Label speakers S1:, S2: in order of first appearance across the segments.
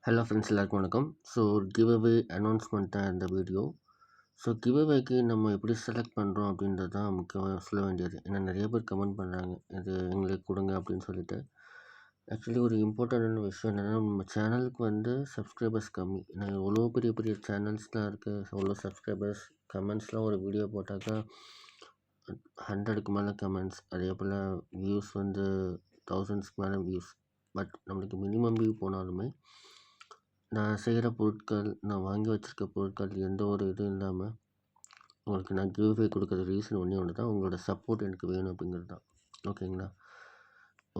S1: Hello friends, எல்லாருக்கும் வணக்கம். So give away announcement தான் இந்த வீடியோ. ஸோ கிவ் அவேக்கு நம்ம எப்படி செலக்ட் பண்ணுறோம் அப்படின்றது தான் முக்கியமாக சொல்ல வேண்டியது. ஏன்னா நிறைய பேர் கமெண்ட் பண்ணுறாங்க, இது எங்களுக்கு கொடுங்க அப்படின்னு சொல்லிட்டு. ஆக்சுவலி ஒரு இம்பார்ட்டண்டான விஷயம் என்னென்னா, நம்ம சேனலுக்கு வந்து சப்ஸ்கிரைபர்ஸ் கம்மி. ஏன்னா எவ்வளோ பெரிய பெரிய சேனல்ஸ்லாம் இருக்குது, எவ்வளோ சப்ஸ்கிரைபர்ஸ். கமெண்ட்ஸ்லாம் ஒரு வீடியோ போட்டாக்கா 100க்கு மேலே கமெண்ட்ஸ், அதே போல் வியூஸ் வந்து 1000க்கு மேலே வியூஸ். பட் நம்மளுக்கு மினிமம் வியூ போனாலுமே நான் செய்கிற பொருட்கள், நான் வாங்கி வச்சுருக்க பொருட்கள் எந்த ஒரு இதுவும் இல்லாமல் உங்களுக்கு நான் கிவ் அவே கொடுக்குற ரீசன் ஒன்று தான், உங்களோட சப்போர்ட் எனக்கு வேணும் அப்படிங்கிறது தான். ஓகேங்களா?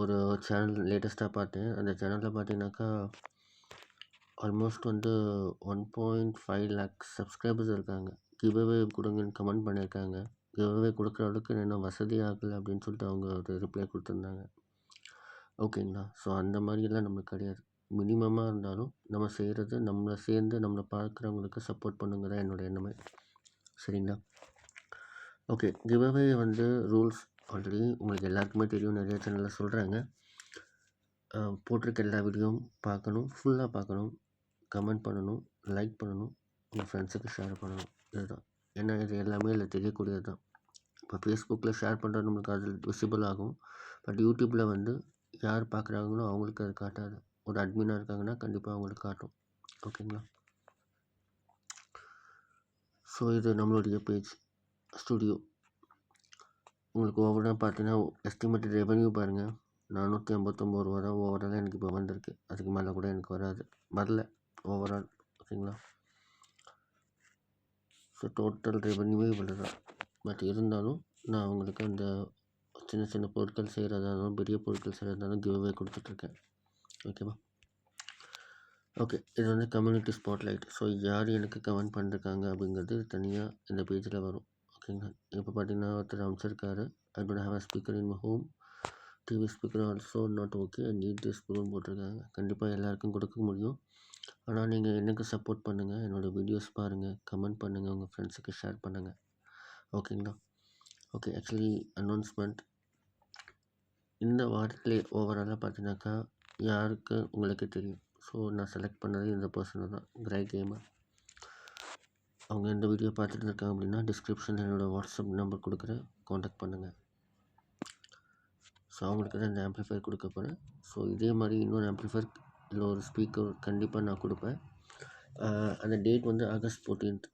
S1: ஒரு சேனல் லேட்டஸ்ட்டாக பார்த்தேன். அந்த சேனலில் பார்த்தீங்கன்னாக்கா ஆல்மோஸ்ட் வந்து 1.5 லேக்ஸ் சப்ஸ்கிரைபர்ஸ் இருக்காங்க. கிவ் அவே கொடுங்கன்னு கமெண்ட் பண்ணியிருக்காங்க. கிவ் அவே கொடுக்குற அளவுக்கு என்ன வசதி ஆகலை அப்படின்னு சொல்லிட்டு அவங்க ஒரு ரிப்ளை கொடுத்துருந்தாங்க. ஓகேங்களா? ஸோ அந்த மாதிரியெல்லாம் நம்மளுக்கு கிடையாது. மினிமமாக இருந்தாலும் நம்ம செய்கிறது, நம்மளை சேர்ந்து நம்மளை பார்க்குறவங்களுக்கு சப்போர்ட் பண்ணுங்க தான் என்னோடய எண்ணமே. சரிங்களா? ஓகே, கிவ் அவே வந்து ரூல்ஸ் ஆல்ரெடி உங்களுக்கு எல்லாருக்குமே தெரியும், நிறைய சேனலில் சொல்கிறாங்க. போட்டிருக்க எல்லா வீடியோவும் பார்க்கணும், ஃபுல்லாக பார்க்கணும், கமெண்ட் பண்ணணும், லைக் பண்ணணும், உங்கள் ஃப்ரெண்ட்ஸுக்கு ஷேர் பண்ணணும். இதுதான். ஏன்னா இது எல்லாமே இல்லை தெரியக்கூடியது தான். இப்போ ஃபேஸ்புக்கில் ஷேர் பண்ணுறது நம்மளுக்கு அது விசிபிள் ஆகும். பட் யூடியூப்பில் வந்து யார் பார்க்குறாங்களோ அவங்களுக்கு அது காட்டாது. ஒரு அட்மினாக இருக்காங்கன்னா கண்டிப்பாக அவங்களுக்கு காட்டும். ஓகேங்களா? ஸோ இது நம்மளுடைய பேஜ் ஸ்டுடியோ. உங்களுக்கு ஓவராக பார்த்தீங்கன்னா எஸ்டிமேட்டட் ரெவென்யூ பாருங்கள், 459 ரூபா தான் ஓவராலாக எனக்கு இப்போ வந்திருக்கு. அதுக்கு மேலே கூட எனக்கு வரல ஓவரால். ஓகேங்களா? ஸோ டோட்டல் ரெவென்யூவே இவ்வளோ தான். பட் இருந்தாலும் நான் அவங்களுக்கு அந்த சின்ன சின்ன பொருட்கள் செய்கிறதா இருந்தாலும், பெரிய பொருட்கள் செய்கிறதாலும் கிவ் அவே கொடுத்துட்ருக்கேன். ஓகேவா? ஓகே, இது வந்து கம்யூனிட்டி ஸ்பாட்லைட். ஸோ யார் எனக்கு கமெண்ட் பண்ணிருக்காங்க அப்படிங்கிறது தனியாக இந்த பேஜில் வரும். ஓகேங்களா? இப்போ பார்த்தீங்கன்னா ஒருத்தர் அமைச்சிருக்காரு, I don't have a speaker in my home, TV speaker also not okay, need this ப்ரூவ்னு போட்டிருக்காங்க. கண்டிப்பாக எல்லாருக்கும் கொடுக்க முடியும். ஆனால் நீங்கள் எனக்கு சப்போர்ட் பண்ணுங்கள், என்னோடய வீடியோஸ் பாருங்கள், கமெண்ட் பண்ணுங்கள், உங்கள் ஃப்ரெண்ட்ஸுக்கு ஷேர் பண்ணுங்கள். ஓகேங்களா? ஓகே, ஆக்சுவலி அனௌன்ஸ்மெண்ட் இந்த வாரத்திலே ஓவராலாக பார்த்தீங்கன்னாக்கா யாருக்கு உங்களுக்கு தெரியும். ஸோ நான் செலக்ட் பண்ணது இந்த பர்சனை தான், கிரே கேமர். அவங்க இந்த வீடியோ பார்த்துட்டு இருக்காங்க அப்படின்னா டிஸ்கிரிப்ஷனில் என்னோடய வாட்ஸ்அப் நம்பர் கொடுக்குறேன், காண்டாக்ட் பண்ணுங்கள். ஸோ அவங்களுக்கு தான் இந்த ஆம்ப்ளிஃபையர் கொடுக்க போகிறேன். ஸோ இதே மாதிரி இன்னொரு ஆம்ப்ளிஃபையர் இல்லை ஒரு ஸ்பீக்கர் கண்டிப்பாக நான் கொடுப்பேன். அந்த டேட் வந்து August 14th.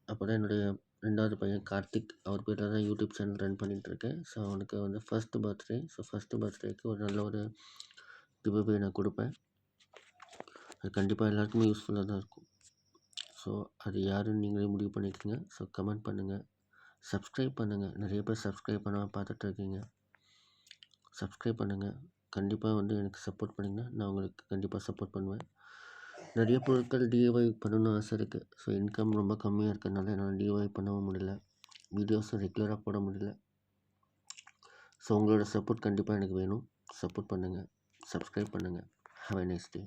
S1: அப்போ தான் என்னுடைய 2வது பையன் கார்த்திக், அவர் பேரில் தான் யூடியூப் சேனல் ரன் பண்ணிகிட்ருக்கேன். ஸோ அவனுக்கு வந்து ஃபஸ்ட்டு பர்த்டே. ஸோ ஃபஸ்ட்டு பர்த்டேக்கு ஒரு நல்ல ஒரு கிவ் அவே நான் கொடுப்பேன். அது கண்டிப்பாக எல்லாருக்குமே யூஸ்ஃபுல்லாக தான் இருக்கும். ஸோ அது யாருன்னு நீங்களே முடிவு பண்ணிக்கோங்க. ஸோ கமெண்ட் பண்ணுங்கள், சப்ஸ்கிரைப் பண்ணுங்கள். நிறைய பேர் சப்ஸ்கிரைப் பண்ணாமல் பார்த்துட்ருக்கீங்க. சப்ஸ்கிரைப் பண்ணுங்கள். கண்டிப்பாக வந்து எனக்கு சப்போர்ட் பண்ணிங்கன்னா நான் உங்களுக்கு கண்டிப்பாக சப்போர்ட் பண்ணுவேன். நிறைய பொருட்கள் டிஐஒய் பண்ணணும்னு ஆசை இருக்குது. ஸோ இன்கம் ரொம்ப கம்மியாக இருக்கிறதுனால என்னால் டிஐஒய் பண்ணவும் முடியல, வீடியோஸும் ரெகுலராக போட முடியல. ஸோ உங்களோட சப்போர்ட் கண்டிப்பாக எனக்கு வேணும். சப்போர்ட் பண்ணுங்கள், சப்ஸ்கிரைப் பண்ணுங்கள். Have a nice day.